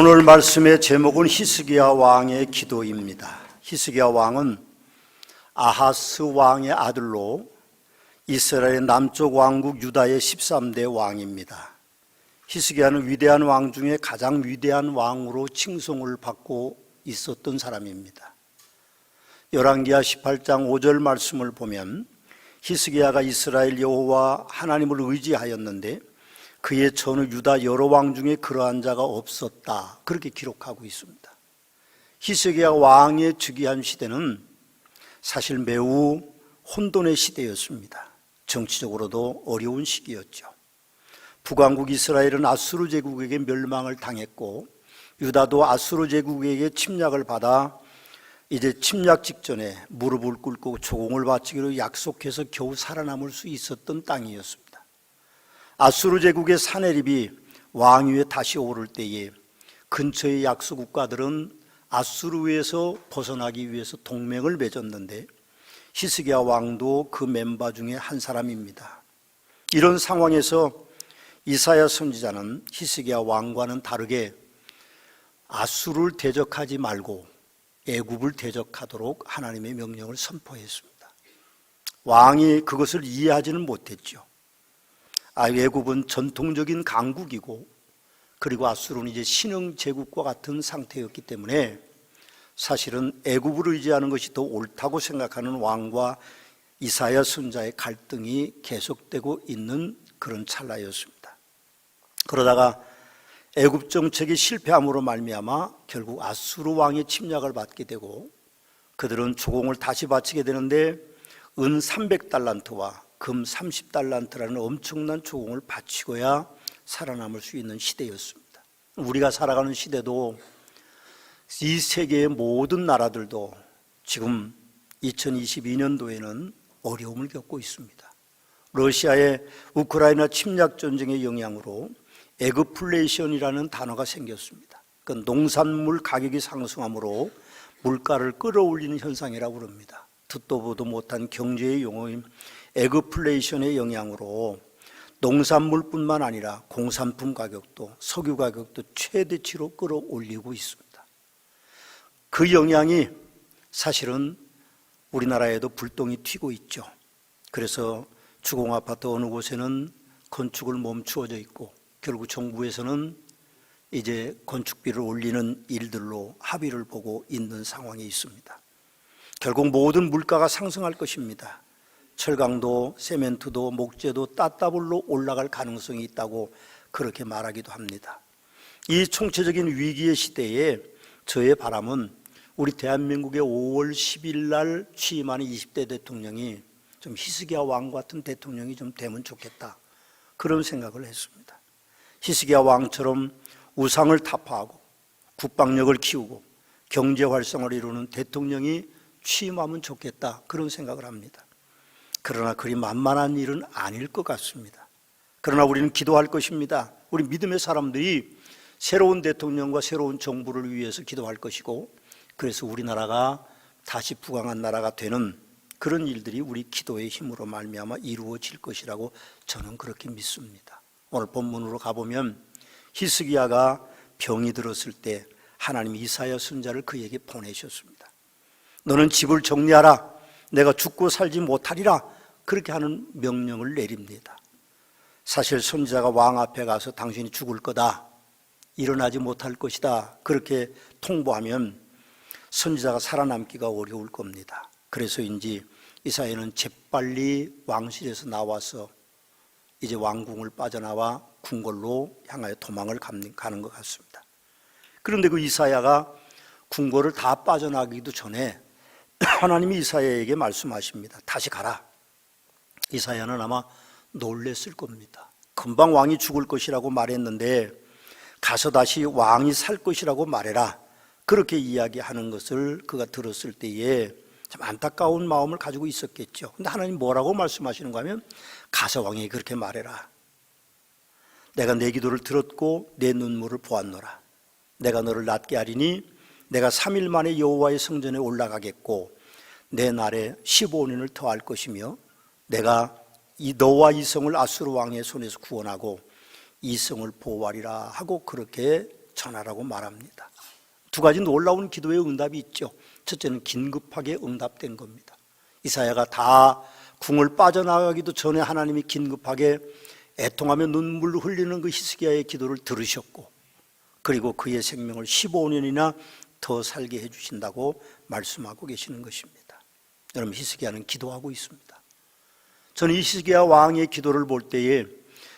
오늘 말씀의 제목은 히스기야 왕의 기도입니다. 히스기야 왕은 아하스 왕의 아들로 이스라엘 남쪽 왕국 유다의 13대 왕입니다. 히스기야는 위대한 왕 중에 가장 위대한 왕으로 칭송을 받고 있었던 사람입니다. 열왕기하 18장 5절 말씀을 보면 히스기야가 이스라엘 여호와 하나님을 의지하였는데 그의 전후 유다 여러 왕 중에 그러한 자가 없었다, 그렇게 기록하고 있습니다. 히스기야 왕의 즉위한 시대는 사실 매우 혼돈의 시대였습니다. 정치적으로도 어려운 시기였죠. 북왕국 이스라엘은 아수르 제국에게 멸망을 당했고 유다도 아수르 제국에게 침략을 받아 이제 침략 직전에 무릎을 꿇고 조공을 바치기로 약속해서 겨우 살아남을 수 있었던 땅이었습니다. 아수르 제국의 사네립이 왕위에 다시 오를 때에 근처의 약소 국가들은 아수르에서 벗어나기 위해서 동맹을 맺었는데 히스기야 왕도 그 멤버 중에 한 사람입니다. 이런 상황에서 이사야 선지자는 히스기야 왕과는 다르게 아수르를 대적하지 말고 애굽을 대적하도록 하나님의 명령을 선포했습니다. 왕이 그것을 이해하지는 못했죠. 애굽은 전통적인 강국이고 그리고 아수르는 이제 신흥 제국과 같은 상태였기 때문에 사실은 애굽을 의지하는 것이 더 옳다고 생각하는 왕과 이사야 선지자의 갈등이 계속되고 있는 그런 찰나였습니다. 그러다가 애굽 정책이 실패함으로 말미암아 결국 아수르 왕의 침략을 받게 되고 그들은 조공을 다시 바치게 되는데 은 300달란트와 금 30달란트라는 엄청난 조공을 바치고야 살아남을 수 있는 시대였습니다. 우리가 살아가는 시대도 이 세계의 모든 나라들도 지금 2022년도에는 어려움을 겪고 있습니다. 러시아의 우크라이나 침략 전쟁의 영향으로 에그플레이션이라는 단어가 생겼습니다. 그 농산물 가격이 상승함으로 물가를 끌어올리는 현상이라고 합니다. 듣도 보도 못한 경제의 용어인 에그플레이션의 영향으로 농산물뿐만 아니라 공산품 가격도 석유 가격도 최대치로 끌어올리고 있습니다. 그 영향이 사실은 우리나라에도 불똥이 튀고 있죠. 그래서 주공아파트 어느 곳에는 건축을 멈추어져 있고 결국 정부에서는 이제 건축비를 올리는 일들로 합의를 보고 있는 상황에 있습니다. 결국 모든 물가가 상승할 것입니다. 철강도 세멘트도 목재도 따따블로 올라갈 가능성이 있다고 그렇게 말하기도 합니다. 이 총체적인 위기의 시대에 저의 바람은 우리 대한민국의 5월 10일 날 취임하는 20대 대통령이 좀 히스기야 왕 같은 대통령이 좀 되면 좋겠다, 그런 생각을 했습니다. 히스기야 왕처럼 우상을 타파하고 국방력을 키우고 경제 활성화를 이루는 대통령이 취임하면 좋겠다, 그런 생각을 합니다. 그러나 그리 만만한 일은 아닐 것 같습니다. 그러나 우리는 기도할 것입니다. 우리 믿음의 사람들이 새로운 대통령과 새로운 정부를 위해서 기도할 것이고 그래서 우리나라가 다시 부강한 나라가 되는 그런 일들이 우리 기도의 힘으로 말미암아 이루어질 것이라고 저는 그렇게 믿습니다. 오늘 본문으로 가보면 히스기야가 병이 들었을 때 하나님이 이사야 선지자를 그에게 보내셨습니다. 너는 집을 정리하라, 내가 죽고 살지 못하리라, 그렇게 하는 명령을 내립니다. 사실 선지자가 왕 앞에 가서 당신이 죽을 거다, 일어나지 못할 것이다, 그렇게 통보하면 선지자가 살아남기가 어려울 겁니다. 그래서인지 이사야는 재빨리 왕실에서 나와서 이제 왕궁을 빠져나와 궁궐로 향하여 도망을 가는 것 같습니다. 그런데 그 이사야가 궁궐을 다 빠져나가기도 전에 하나님이 이사야에게 말씀하십니다. 다시 가라. 이사야는 아마 놀랬을 겁니다. 금방 왕이 죽을 것이라고 말했는데 가서 다시 왕이 살 것이라고 말해라, 그렇게 이야기하는 것을 그가 들었을 때에 참 안타까운 마음을 가지고 있었겠죠. 근데 하나님 뭐라고 말씀하시는가 하면 가서 왕에게 그렇게 말해라. 내가 내 기도를 들었고 내 눈물을 보았노라. 내가 너를 낫게 하리니 내가 3일 만에 여호와의 성전에 올라가겠고 내 날에 15년을 더할 것이며 내가 너와 이 성을 아수르 왕의 손에서 구원하고 이 성을 보호하리라 하고 그렇게 전하라고 말합니다. 두 가지 놀라운 기도의 응답이 있죠. 첫째는 긴급하게 응답된 겁니다. 이사야가 다 궁을 빠져나가기도 전에 하나님이 긴급하게 애통하며 눈물을 흘리는 그 히스기야의 기도를 들으셨고, 그리고 그의 생명을 15년이나 더 살게 해주신다고 말씀하고 계시는 것입니다. 여러분, 히스기야는 기도하고 있습니다. 저는 이 히스기야 왕의 기도를 볼 때에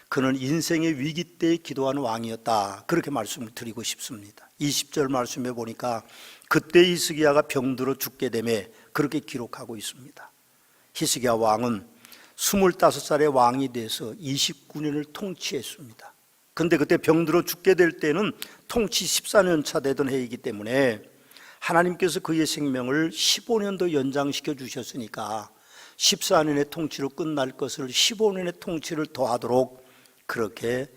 그는 인생의 위기 때에 기도하는 왕이었다, 그렇게 말씀을 드리고 싶습니다. 20절 말씀에 보니까 그때 히스기야가 병들어 죽게 되며 그렇게 기록하고 있습니다. 히스기야 왕은 25살의 왕이 돼서 29년을 통치했습니다. 그런데 그때 병들어 죽게 될 때는 통치 14년 차 되던 해이기 때문에 하나님께서 그의 생명을 15년 더 연장시켜 주셨으니까 14년의 통치로 끝날 것을 15년의 통치를 더하도록 그렇게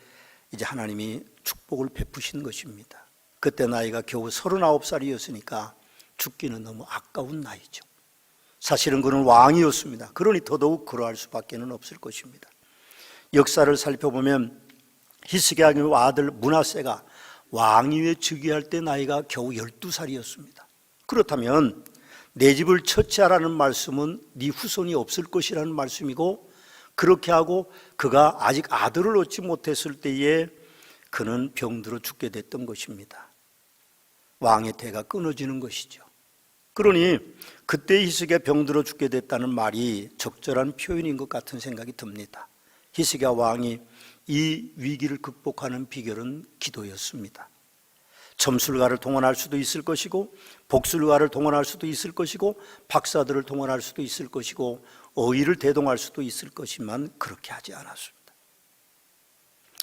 이제 하나님이 축복을 베푸신 것입니다. 그때 나이가 겨우 39살이었으니까 죽기는 너무 아까운 나이죠. 사실은 그는 왕이었습니다. 그러니 더더욱 그러할 수밖에 없을 것입니다. 역사를 살펴보면 히스기야의 아들 므낫세가 왕위에 즉위할 때 나이가 겨우 12살이었습니다. 그렇다면 내 집을 처치하라는 말씀은 네 후손이 없을 것이라는 말씀이고, 그렇게 하고 그가 아직 아들을 얻지 못했을 때에 그는 병들어 죽게 됐던 것입니다. 왕의 태가 끊어지는 것이죠. 그러니 그때 히스기야 병들어 죽게 됐다는 말이 적절한 표현인 것 같은 생각이 듭니다. 히스기야 왕이 이 위기를 극복하는 비결은 기도였습니다. 점술가를 동원할 수도 있을 것이고, 복술가를 동원할 수도 있을 것이고, 박사들을 동원할 수도 있을 것이고, 어의를 대동할 수도 있을 것이지만 그렇게 하지 않았습니다.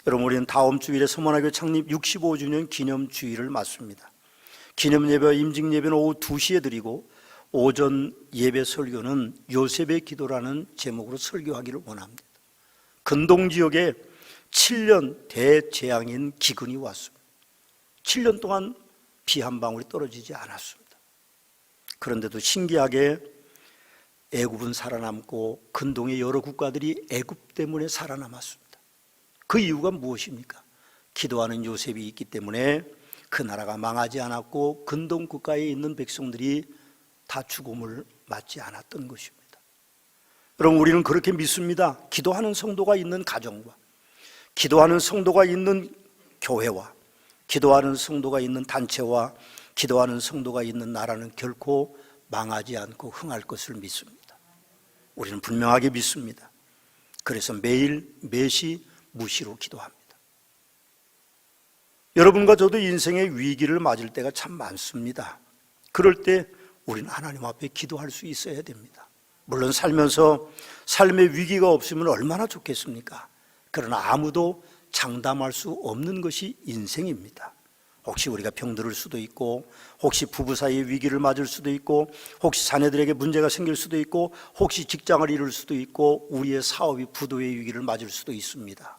여러분, 우리는 다음 주일에 서문화교 창립 65주년 기념 주일을 맞습니다. 기념 예배와 임직 예배는 오후 2시에 드리고, 오전 예배 설교는 요셉의 기도라는 제목으로 설교하기를 원합니다. 근동 지역에 7년 대재앙인 기근이 왔습니다. 7년 동안 비 한 방울이 떨어지지 않았습니다. 그런데도 신기하게 애굽은 살아남고 근동의 여러 국가들이 애굽 때문에 살아남았습니다. 그 이유가 무엇입니까? 기도하는 요셉이 있기 때문에 그 나라가 망하지 않았고 근동 국가에 있는 백성들이 다 죽음을 맞지 않았던 것입니다. 여러분, 우리는 그렇게 믿습니다. 기도하는 성도가 있는 가정과, 기도하는 성도가 있는 교회와, 기도하는 성도가 있는 단체와, 기도하는 성도가 있는 나라는 결코 망하지 않고 흥할 것을 믿습니다. 우리는 분명하게 믿습니다. 그래서 매일 매시 무시로 기도합니다. 여러분과 저도 인생의 위기를 맞을 때가 참 많습니다. 그럴 때 우리는 하나님 앞에 기도할 수 있어야 됩니다. 물론 살면서 삶의 위기가 없으면 얼마나 좋겠습니까? 그러나 아무도 장담할 수 없는 것이 인생입니다. 혹시 우리가 병들을 수도 있고, 혹시 부부 사이의 위기를 맞을 수도 있고, 혹시 자녀들에게 문제가 생길 수도 있고, 혹시 직장을 잃을 수도 있고, 우리의 사업이 부도의 위기를 맞을 수도 있습니다.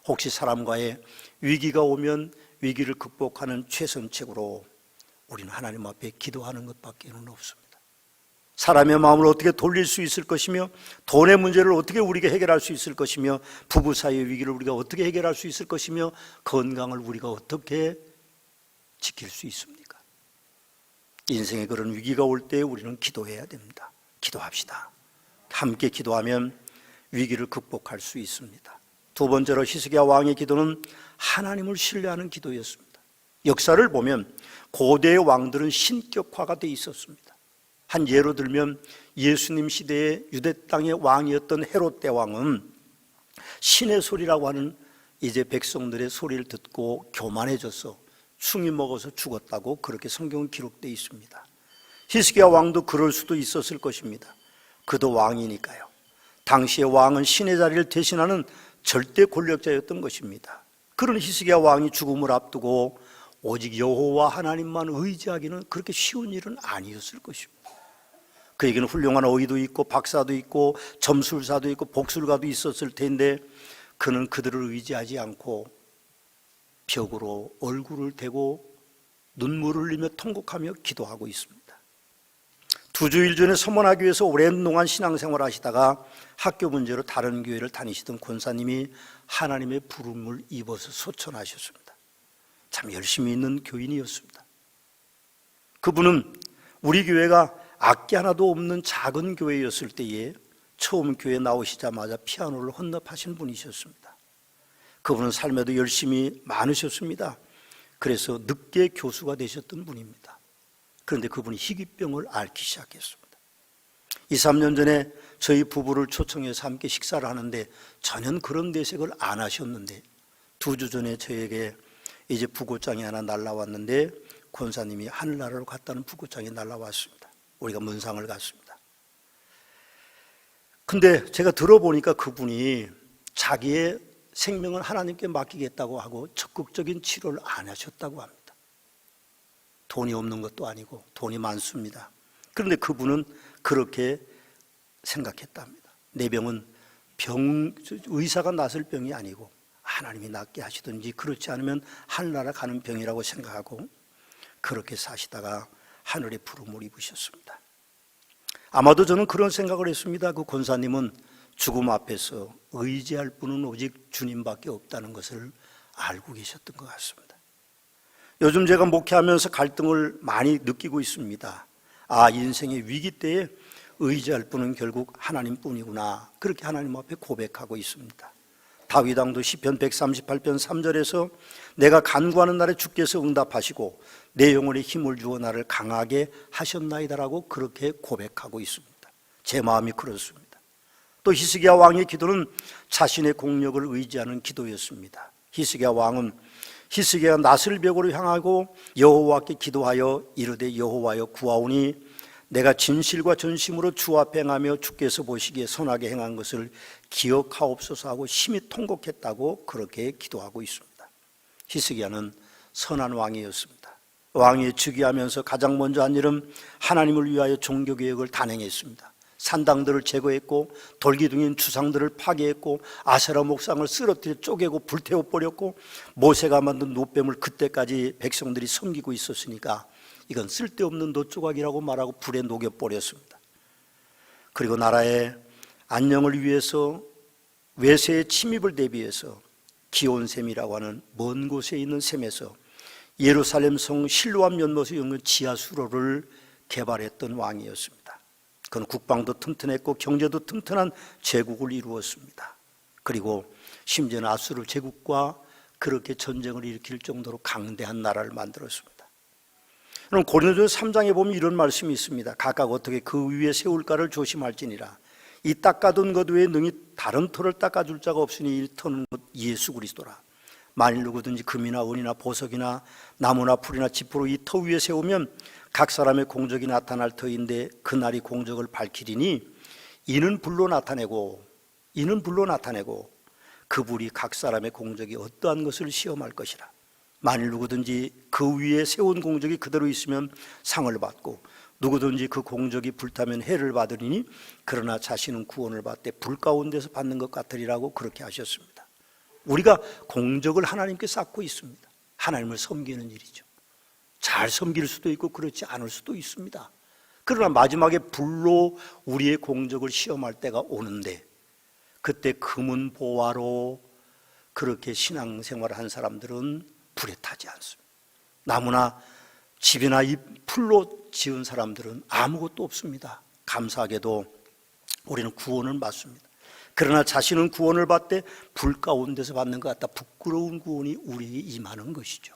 혹시 사람과의 위기가 오면 위기를 극복하는 최선책으로 우리는 하나님 앞에 기도하는 것밖에 없습니다. 사람의 마음을 어떻게 돌릴 수 있을 것이며, 돈의 문제를 어떻게 우리가 해결할 수 있을 것이며, 부부 사이의 위기를 우리가 어떻게 해결할 수 있을 것이며, 건강을 우리가 어떻게 지킬 수 있습니까? 인생에 그런 위기가 올 때 우리는 기도해야 됩니다. 기도합시다. 함께 기도하면 위기를 극복할 수 있습니다. 두 번째로 히스기야 왕의 기도는 하나님을 신뢰하는 기도였습니다. 역사를 보면 고대의 왕들은 신격화가 돼 있었습니다. 한 예로 들면 예수님 시대의 유대 땅의 왕이었던 헤롯 대왕은 신의 소리라고 하는 이제 백성들의 소리를 듣고 교만해져서 충이 먹어서 죽었다고 그렇게 성경은 기록되어 있습니다. 히스기야 왕도 그럴 수도 있었을 것입니다. 그도 왕이니까요. 당시의 왕은 신의 자리를 대신하는 절대 권력자였던 것입니다. 그런 히스기야 왕이 죽음을 앞두고 오직 여호와 하나님만 의지하기는 그렇게 쉬운 일은 아니었을 것입니다. 그에게는 훌륭한 어의도 있고 박사도 있고 점술사도 있고 복술가도 있었을 텐데 그는 그들을 의지하지 않고 벽으로 얼굴을 대고 눈물을 흘리며 통곡하며 기도하고 있습니다. 2주일 전에 서문화교에서 오랜 동안 신앙생활을 하시다가 학교 문제로 다른 교회를 다니시던 권사님이 하나님의 부름을 입어서 소천하셨습니다. 참 열심히 있는 교인이었습니다. 그분은 우리 교회가 악기 하나도 없는 작은 교회였을 때에 처음 교회 나오시자마자 피아노를 헌납하신 분이셨습니다. 그분은 삶에도 열심히 많으셨습니다. 그래서 늦게 교수가 되셨던 분입니다. 그런데 그분이 희귀병을 앓기 시작했습니다. 2, 3년 전에 저희 부부를 초청해서 함께 식사를 하는데 전혀 그런 내색을 안 하셨는데 2주 전에 저에게 이제 부고장이 하나 날라왔는데 권사님이 하늘나라로 갔다는 부고장이 날라왔습니다. 우리가 문상을 갔습니다. 근데 제가 들어보니까 그분이 자기의 생명을 하나님께 맡기겠다고 하고 적극적인 치료를 안 하셨다고 합니다. 돈이 없는 것도 아니고 돈이 많습니다. 그런데 그분은 그렇게 생각했답니다. 내 병은 의사가 낫을 병이 아니고 하나님이 낫게 하시든지 그렇지 않으면 하늘나라 가는 병이라고 생각하고 그렇게 사시다가 하늘의 부름을 입으셨습니다. 아마도 저는 그런 생각을 했습니다. 그 권사님은 죽음 앞에서 의지할 분은 오직 주님밖에 없다는 것을 알고 계셨던 것 같습니다. 요즘 제가 목회하면서 갈등을 많이 느끼고 있습니다. 인생의 위기 때에 의지할 분은 결국 하나님뿐이구나, 그렇게 하나님 앞에 고백하고 있습니다. 다윗 왕도 시편 138편 3절에서 내가 간구하는 날에 주께서 응답하시고 내 영혼에 힘을 주어 나를 강하게 하셨나이다라고 그렇게 고백하고 있습니다. 제 마음이 그렇습니다. 또 히스기야 왕의 기도는 자신의 공력을 의지하는 기도였습니다. 히스기야 왕은 히스기야가 낫을 벽으로 향하고 여호와께 기도하여 이르되 여호와여 구하오니 내가 진실과 전심으로 주 앞에 행하며 주께서 보시기에 선하게 행한 것을 기억하옵소서 하고 심히 통곡했다고 그렇게 기도하고 있습니다. 히스기야는 선한 왕이었습니다. 왕이 즉위하면서 가장 먼저 한 일은 하나님을 위하여 종교개혁을 단행했습니다. 산당들을 제거했고 돌기둥인 주상들을 파괴했고 아세라 목상을 쓰러뜨려 쪼개고 불태워버렸고 모세가 만든 노뱀을 그때까지 백성들이 섬기고 있었으니까 이건 쓸데없는 노조각이라고 말하고 불에 녹여버렸습니다. 그리고 나라의 안녕을 위해서 외세의 침입을 대비해서 기온샘이라고 하는 먼 곳에 있는 샘에서 예루살렘 성 실로암 연못에 있는 지하수로를 개발했던 왕이었습니다. 그는 국방도 튼튼했고 경제도 튼튼한 제국을 이루었습니다. 그리고 심지어는 아수르 제국과 그렇게 전쟁을 일으킬 정도로 강대한 나라를 만들었습니다. 그럼 고린도전서 3장에 보면 이런 말씀이 있습니다. 각각 어떻게 그 위에 세울까를 조심할지니라. 이 닦아둔 것 외에 능히 다른 터를 닦아줄 자가 없으니 이 터는 곧 예수 그리스도라. 만일 누구든지 금이나 은이나 보석이나 나무나 풀이나 지푸로 이 터 위에 세우면 각 사람의 공적이 나타날 터인데 그날이 공적을 밝히리니 이는 불로 나타내고 그 불이 각 사람의 공적이 어떠한 것을 시험할 것이라. 만일 누구든지 그 위에 세운 공적이 그대로 있으면 상을 받고 누구든지 그 공적이 불타면 해를 받으리니 그러나 자신은 구원을 받되 불 가운데서 받는 것 같으리라고 그렇게 하셨습니다. 우리가 공적을 하나님께 쌓고 있습니다. 하나님을 섬기는 일이죠. 잘 섬길 수도 있고 그렇지 않을 수도 있습니다. 그러나 마지막에 불로 우리의 공적을 시험할 때가 오는데 그때 금은 보화로 그렇게 신앙생활을 한 사람들은 불에 타지 않습니다. 나무나 집이나 이 풀로 지은 사람들은 아무것도 없습니다. 감사하게도 우리는 구원을 받습니다. 그러나 자신은 구원을 받되 불 가운데서 받는 것 같다. 부끄러운 구원이 우리에게 임하는 것이죠.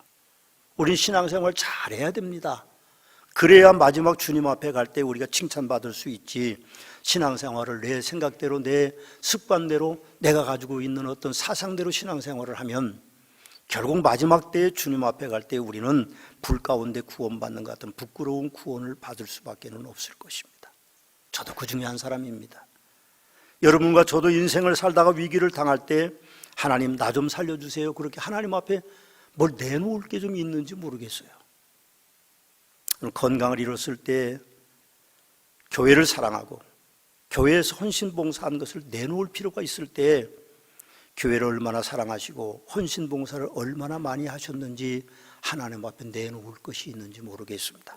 우리는 신앙생활 잘해야 됩니다. 그래야 마지막 주님 앞에 갈 때 우리가 칭찬받을 수 있지. 신앙생활을 내 생각대로 내 습관대로 내가 가지고 있는 어떤 사상대로 신앙생활을 하면 결국 마지막 때에 주님 앞에 갈 때 우리는 불 가운데 구원받는 것 같은 부끄러운 구원을 받을 수밖에 없을 것입니다. 저도 그 중에 한 사람입니다. 여러분과 저도 인생을 살다가 위기를 당할 때 하나님 나 좀 살려주세요. 그렇게 하나님 앞에 뭘 내놓을 게 좀 있는지 모르겠어요. 건강을 잃었을 때 교회를 사랑하고 교회에서 헌신봉사한 것을 내놓을 필요가 있을 때 교회를 얼마나 사랑하시고 헌신봉사를 얼마나 많이 하셨는지 하나님 앞에 내놓을 것이 있는지 모르겠습니다.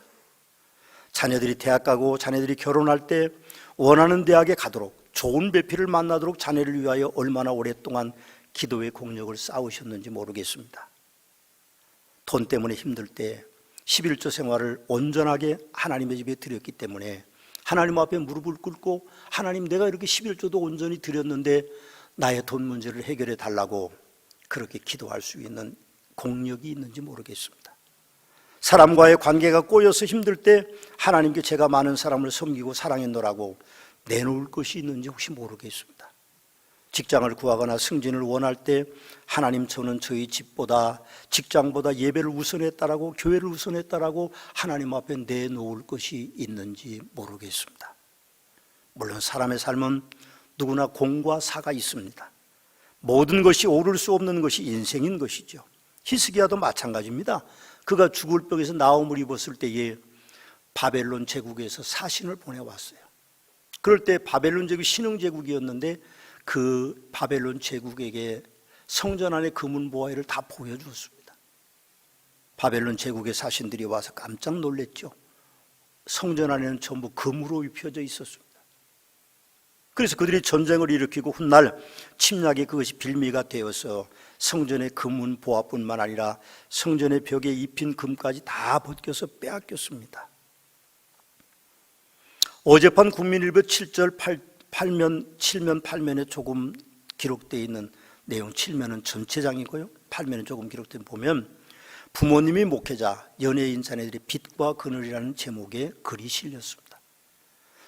자녀들이 대학 가고 자녀들이 결혼할 때 원하는 대학에 가도록 좋은 배필을 만나도록 자녀를 위하여 얼마나 오랫동안 기도의 공력을 쌓으셨는지 모르겠습니다. 돈 때문에 힘들 때 11조 생활을 온전하게 하나님의 집에 드렸기 때문에 하나님 앞에 무릎을 꿇고 하나님, 내가 이렇게 11조도 온전히 드렸는데 나의 돈 문제를 해결해 달라고 그렇게 기도할 수 있는 공력이 있는지 모르겠습니다. 사람과의 관계가 꼬여서 힘들 때 하나님께 제가 많은 사람을 섬기고 사랑했노라고 내놓을 것이 있는지 혹시 모르겠습니다. 직장을 구하거나 승진을 원할 때 하나님, 저는 저희 집보다 직장보다 예배를 우선했다라고, 교회를 우선했다라고 하나님 앞에 내놓을 것이 있는지 모르겠습니다. 물론 사람의 삶은 누구나 공과 사가 있습니다. 모든 것이 오를 수 없는 것이 인생인 것이죠. 히스기야도 마찬가지입니다. 그가 죽을 병에서 나옴을 입었을 때에 바벨론 제국에서 사신을 보내왔어요. 그럴 때 바벨론 제국이 신흥 제국이었는데 그 바벨론 제국에게 성전 안의 금은 보화를 다 보여주었습니다. 바벨론 제국의 사신들이 와서 깜짝 놀랐죠. 성전 안에는 전부 금으로 입혀져 있었습니다. 그래서 그들이 전쟁을 일으키고 훗날 침략에 그것이 빌미가 되어서 성전의 금은 보화뿐만 아니라 성전의 벽에 입힌 금까지 다 벗겨서 빼앗겼습니다. 어젯밤 국민일보 7절 8면 7면 8면에 조금 기록되어 있는 내용, 7면은 전체장이고요, 8면은 조금 기록된 보면 부모님이 목회자, 연예인 자녀들의 빛과 그늘이라는 제목의 글이 실렸습니다.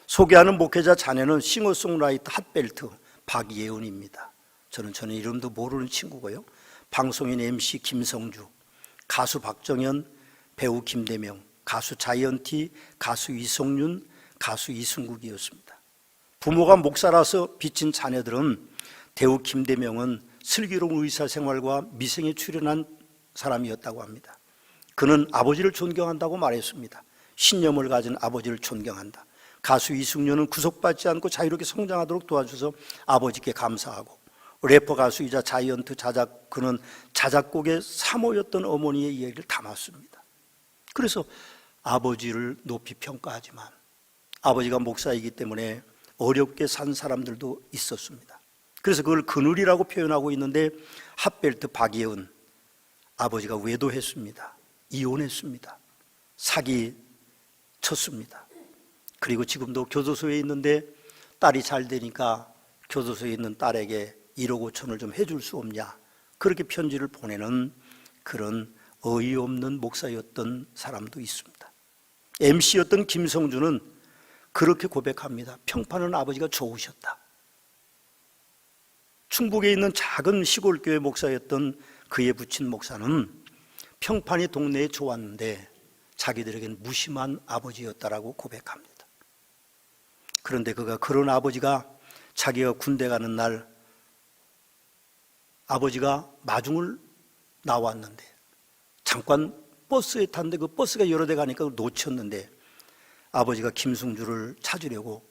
소개하는 목회자 자녀는 싱어송라이터 핫벨트 박예은입니다. 저는 이름도 모르는 친구고요. 방송인 MC 김성주, 가수 박정현, 배우 김대명, 가수 자이언티, 가수 이성윤, 가수 이승국이었습니다. 부모가 목사라서 빚진 자녀들은 배우 김대명은 슬기로운 의사생활과 미생에 출연한 사람이었다고 합니다. 그는 아버지를 존경한다고 말했습니다. 신념을 가진 아버지를 존경한다. 가수 이승윤은 구속받지 않고 자유롭게 성장하도록 도와줘서 아버지께 감사하고, 래퍼 가수이자 자이언트 자작, 그는 자작곡의 사모였던 어머니의 이야기를 담았습니다. 그래서 아버지를 높이 평가하지만 아버지가 목사이기 때문에 어렵게 산 사람들도 있었습니다. 그래서 그걸 그늘이라고 표현하고 있는데, 핫벨트 박예은, 아버지가 외도했습니다. 이혼했습니다. 사기 쳤습니다. 그리고 지금도 교도소에 있는데 딸이 잘 되니까 교도소에 있는 딸에게 1억 5천을 좀 해줄 수 없냐, 그렇게 편지를 보내는 그런 어이없는 목사였던 사람도 있습니다. MC였던 김성주는 그렇게 고백합니다. 평판은 아버지가 좋으셨다. 충북에 있는 작은 시골교회 목사였던 그의 부친 목사는 평판이 동네에 좋았는데 자기들에겐 무심한 아버지였다라고 고백합니다. 그런데 그가 그런 아버지가 자기가 군대 가는 날 아버지가 마중을 나왔는데 잠깐 버스에 탔는데 그 버스가 여러 대 가니까 놓쳤는데 아버지가 김성주를 찾으려고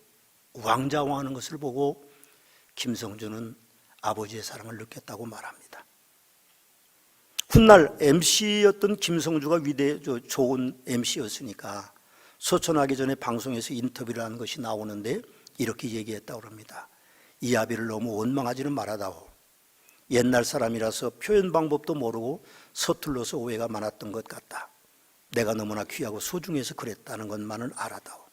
왕자왕하는 것을 보고 김성주는 아버지의 사랑을 느꼈다고 말합니다. 훗날 MC였던 김성주가 좋은 MC였으니까 소천하기 전에 방송에서 인터뷰를 한 것이 나오는데 이렇게 얘기했다고 합니다. 이 아비를 너무 원망하지는 말아다오. 옛날 사람이라서 표현 방법도 모르고 서툴러서 오해가 많았던 것 같다. 내가 너무나 귀하고 소중해서 그랬다는 것만은 알아다오.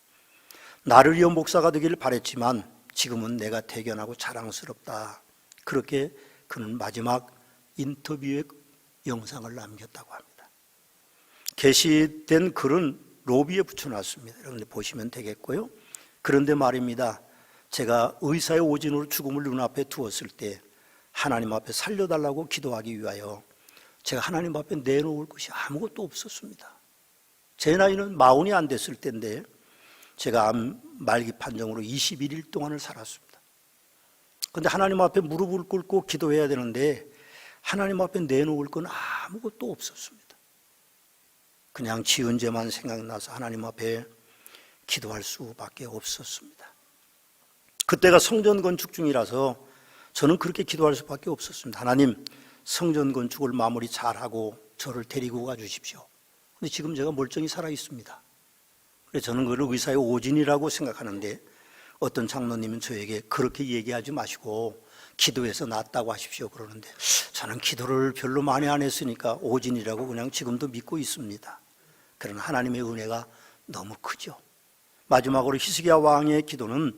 나를 위한 목사가 되기를 바랬지만 지금은 내가 대견하고 자랑스럽다. 그렇게 그는 마지막 인터뷰의 영상을 남겼다고 합니다. 게시된 글은 로비에 붙여놨습니다. 여러분들 보시면 되겠고요. 그런데 말입니다, 제가 의사의 오진으로 죽음을 눈앞에 두었을 때 하나님 앞에 살려달라고 기도하기 위하여 제가 하나님 앞에 내놓을 것이 아무것도 없었습니다. 제 나이는 40이 안 됐을 때인데 제가 암 말기 판정으로 21일 동안을 살았습니다. 그런데 하나님 앞에 무릎을 꿇고 기도해야 되는데 하나님 앞에 내놓을 건 아무것도 없었습니다. 그냥 지은 죄만 생각나서 하나님 앞에 기도할 수밖에 없었습니다. 그때가 성전 건축 중이라서 저는 그렇게 기도할 수밖에 없었습니다. 하나님, 성전 건축을 마무리 잘하고 저를 데리고 가주십시오. 근데 지금 제가 멀쩡히 살아 있습니다. 그래서 저는 그걸 의사의 오진이라고 생각하는데 어떤 장로님은 저에게 그렇게 얘기하지 마시고 기도해서 낫다고 하십시오 그러는데 저는 기도를 별로 많이 안 했으니까 오진이라고 그냥 지금도 믿고 있습니다. 그러나 하나님의 은혜가 너무 크죠. 마지막으로 히스기야 왕의 기도는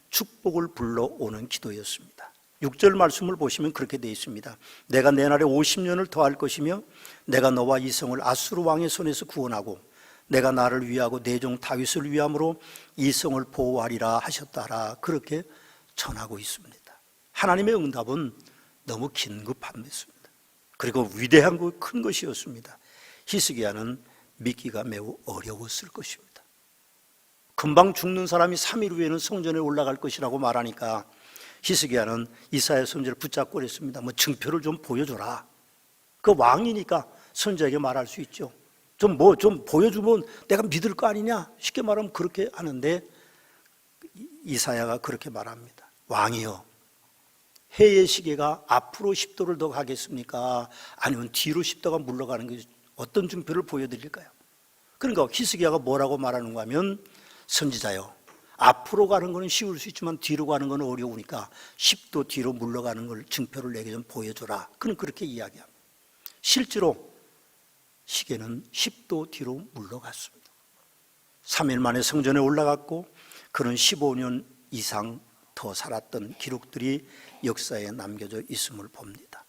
축복을 불러오는 기도였습니다. 6절 말씀을 보시면 그렇게 되어 있습니다. 내가 내 날에 50년을 더할 것이며 내가 너와 이 성을 아수르 왕의 손에서 구원하고 내가 나를 위하고 내 종 다윗을 위함으로 이 성을 보호하리라 하셨다라. 그렇게 전하고 있습니다. 하나님의 응답은 너무 긴급합니다. 그리고 위대한 것, 큰 것이었습니다. 히스기야는 믿기가 매우 어려웠을 것입니다. 금방 죽는 사람이 3일 후에는 성전에 올라갈 것이라고 말하니까 히스기야는 이사야 선지자를 붙잡고 그랬습니다. 증표를 좀 보여줘라. 그 왕이니까 선지자에게 말할 수 있죠. 좀 보여주면 내가 믿을 거 아니냐? 쉽게 말하면 그렇게 하는데 이사야가 그렇게 말합니다. 왕이여, 해의 시계가 앞으로 10도를 더 가겠습니까? 아니면 뒤로 10도가 물러가는 게 어떤 증표를 보여드릴까요? 그러니까 히스기야가 뭐라고 말하는가 하면 선지자요, 앞으로 가는 것은 쉬울 수 있지만 뒤로 가는 건 어려우니까 10도 뒤로 물러가는 걸 증표를 내게 좀 보여줘라. 그는 그렇게 이야기합니다. 실제로 시계는 10도 뒤로 물러갔습니다. 3일 만에 성전에 올라갔고 그는 15년 이상 더 살았던 기록들이 역사에 남겨져 있음을 봅니다.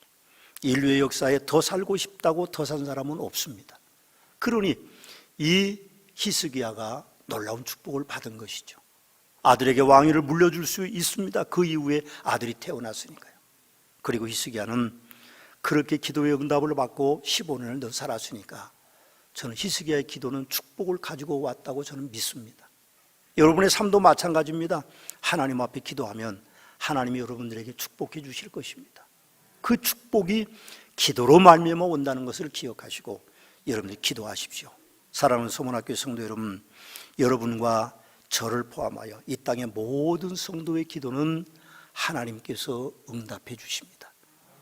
인류의 역사에 더 살고 싶다고 더 산 사람은 없습니다. 그러니 이 히스기야가 놀라운 축복을 받은 것이죠. 아들에게 왕위를 물려줄 수 있습니다. 그 이후에 아들이 태어났으니까요. 그리고 히스기야는 그렇게 기도의 응답을 받고 15년을 더 살았으니까 저는 히스기야의 기도는 축복을 가지고 왔다고 저는 믿습니다. 여러분의 삶도 마찬가지입니다. 하나님 앞에 기도하면 하나님이 여러분들에게 축복해 주실 것입니다. 그 축복이 기도로 말미암아 온다는 것을 기억하시고 여러분들이 기도하십시오. 사랑하는 소문학교 성도 여러분, 여러분과 저를 포함하여 이 땅의 모든 성도의 기도는 하나님께서 응답해 주십니다.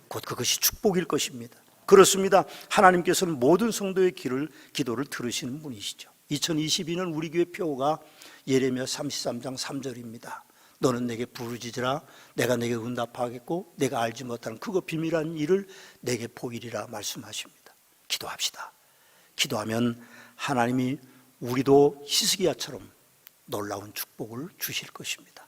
곧 그것이 축복일 것입니다. 그렇습니다. 하나님께서는 모든 성도의 기도를 들으시는 분이시죠. 2022년 우리 교회 표어가 예레미야 33장 3절입니다. 너는 내게 부르짖으라. 내가 내게 응답하겠고 내가 알지 못하는 그거 비밀한 일을 내게 보이리라 말씀하십니다. 기도합시다. 기도하면 하나님이 우리도 히스기야처럼 놀라운 축복을 주실 것입니다.